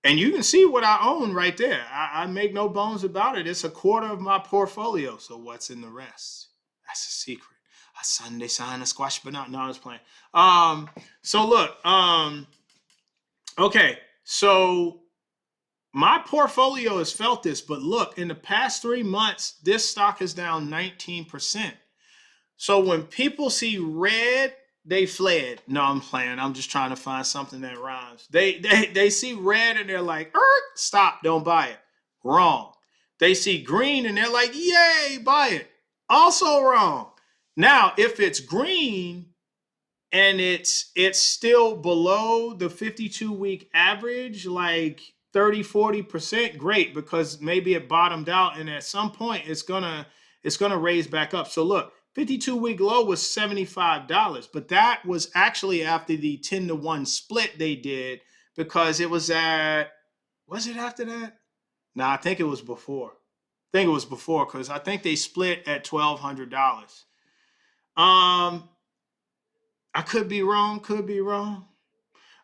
And you can see what I own right there. I make no bones about it. It's a quarter of my portfolio. So what's in the rest? That's a secret. A Sunday sign, a squash banana. No, I was playing. So look, okay. So my portfolio has felt this, but look, in the past 3 months, this stock is down 19%. So when people see red, they fled. No, I'm playing. I'm just trying to find something that rhymes. They see red and they're like, stop, don't buy it. Wrong. They see green and they're like, yay, buy it. Also wrong. Now, if it's green and it's still below the 52-week average, like 30-40%, great, because maybe it bottomed out and at some point it's gonna raise back up. So look, 52-week low was $75, but that was actually after the 10-to-1 split they did, because it was at, was it after that? No, I think it was before. I think it was before, because I think they split at $1,200. I could be wrong, could be wrong.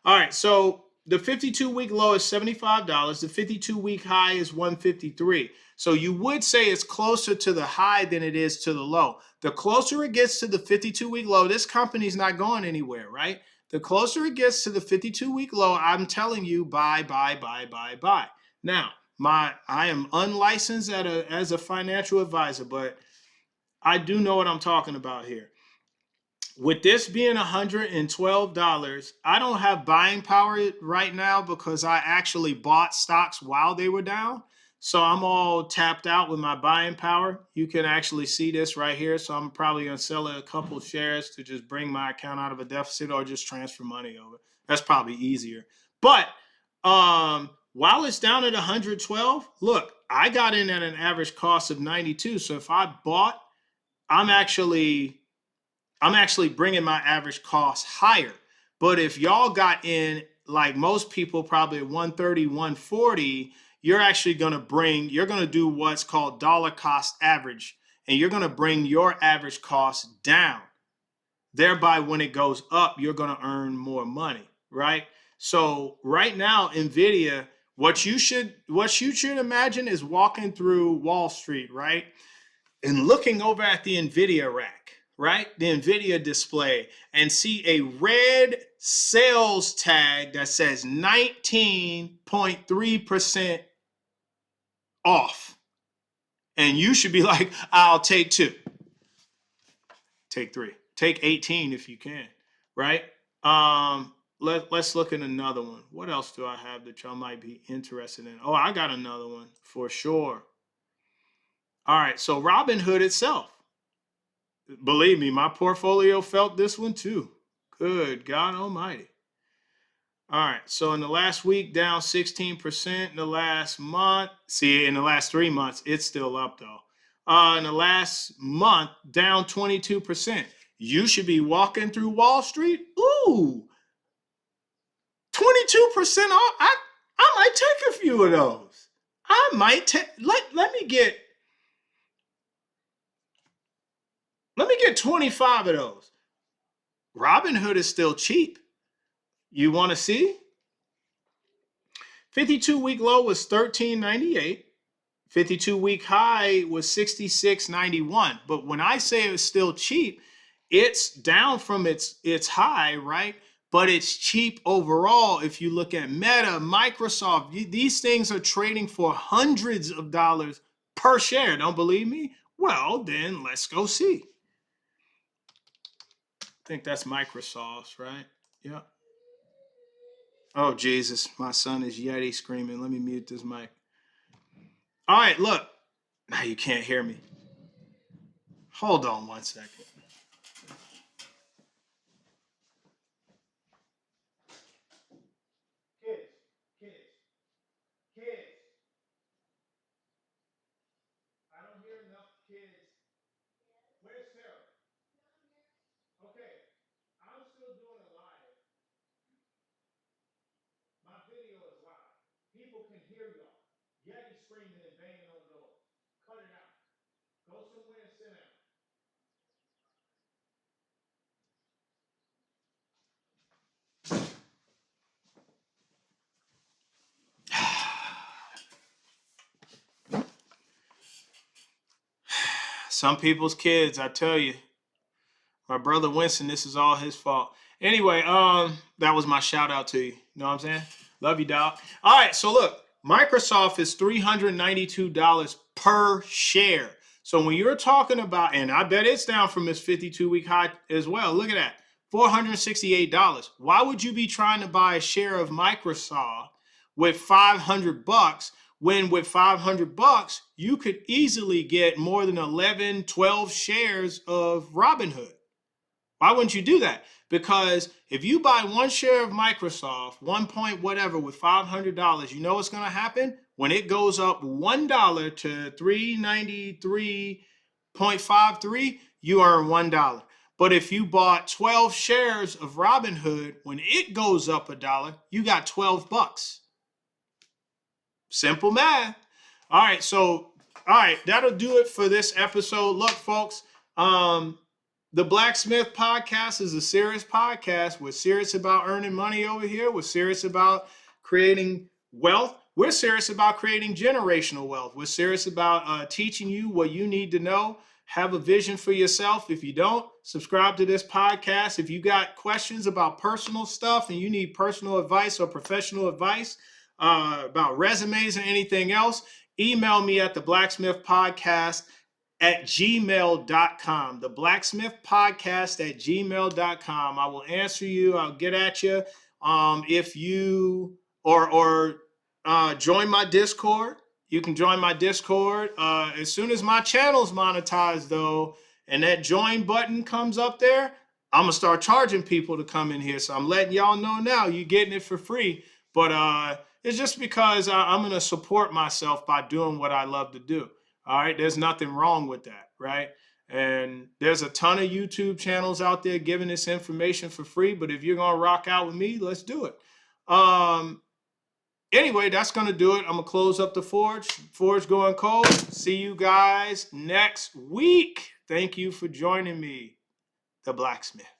All right, so the 52-week low is $75. The 52-week high is 153. So you would say it's closer to the high than it is to the low. The closer it gets to the 52-week low, this company's not going anywhere, right? The closer it gets to the 52-week low, I'm telling you, buy, buy, buy, buy, buy. Now, I am unlicensed as a financial advisor, but I do know what I'm talking about here. With this being $112, I don't have buying power right now because I actually bought stocks while they were down. So I'm all tapped out with my buying power. You can actually see this right here. So I'm probably going to sell a couple shares to just bring my account out of a deficit, or just transfer money over. That's probably easier. But while it's down at 112, look, I got in at an average cost of 92. So if I bought, I'm actually bringing my average cost higher. But if y'all got in, like most people, probably at 130, 140, you're actually going to do what's called dollar cost average. And you're going to bring your average cost down. Thereby, when it goes up, you're going to earn more money, right? So right now, Nvidia, what you should imagine is walking through Wall Street, right? And looking over at the Nvidia rack, right? The Nvidia display, and see a red sales tag that says 19.3% off. And you should be like, I'll take 2. Take 3. Take 18 if you can, right? Let's look at another one. What else do I have that y'all might be interested in? Oh, I got another one for sure. All right, so Robinhood itself. Believe me, my portfolio felt this one too. Good God Almighty. All right, so in the last week, down 16%. In the last month, in the last 3 months, it's still up though. In the last month, down 22%. You should be walking through Wall Street. Ooh, 22% off. I might take a few of those. I might take. Let me get 25 of those. Robinhood is still cheap. You want to see? 52-week low was $13.98. 52-week high was $66.91. But when I say it's still cheap, it's down from its high, right? But it's cheap overall. If you look at Meta, Microsoft, these things are trading for hundreds of dollars per share. Don't believe me? Well, then let's go see. I think that's Microsoft's, right? Yeah. Oh, Jesus. My son is Yeti screaming. Let me mute this mic. All right, look. Now you can't hear me. Hold on 1 second. Kids, kids, kids. I don't hear enough kids. Where's Sarah? Okay, I'm still doing a live. My video is live. People can hear y'all. Yeti screaming and banging on doors. Cut it out. Go somewhere and sit down. Some people's kids, I tell you. My brother Winston, this is all his fault. Anyway, that was my shout out to you. You know what I'm saying? Love you, dog. All right, so look, Microsoft is $392 per share. So when you're talking about, and I bet it's down from its 52-week high as well. Look at that, $468. Why would you be trying to buy a share of Microsoft with $500 when with $500 you could easily get more than 11, 12 shares of Robinhood? Why wouldn't you do that? Because if you buy one share of Microsoft, 1 point whatever with $500, you know what's going to happen? When it goes up $1 to 393.53, you earn $1. But if you bought 12 shares of Robinhood, when it goes up $1, you got $12. Simple math. All right, so that'll do it for this episode. Look, folks, the Blacksmith Podcast is a serious podcast. We're serious about earning money over here. We're serious about creating wealth. We're serious about creating generational wealth. We're serious about teaching you what you need to know. Have a vision for yourself. If you don't, subscribe to this podcast. If you got questions about personal stuff and you need personal advice or professional advice about resumes or anything else, email me at theblacksmithpodcast@gmail.com. The Blacksmith Podcast at gmail.com. I will answer you. I'll get at you. If you or join my Discord. You can join my Discord. As soon as my channel's monetized, though, and that join button comes up there, I'm going to start charging people to come in here. So I'm letting y'all know now, you're getting it for free. But it's just because I'm going to support myself by doing what I love to do. All right. There's nothing wrong with that. Right. And there's a ton of YouTube channels out there giving this information for free. But if you're going to rock out with me, let's do it. Anyway, that's going to do it. I'm going to close up the Forge. Forge going cold. See you guys next week. Thank you for joining me, the Blacksmith.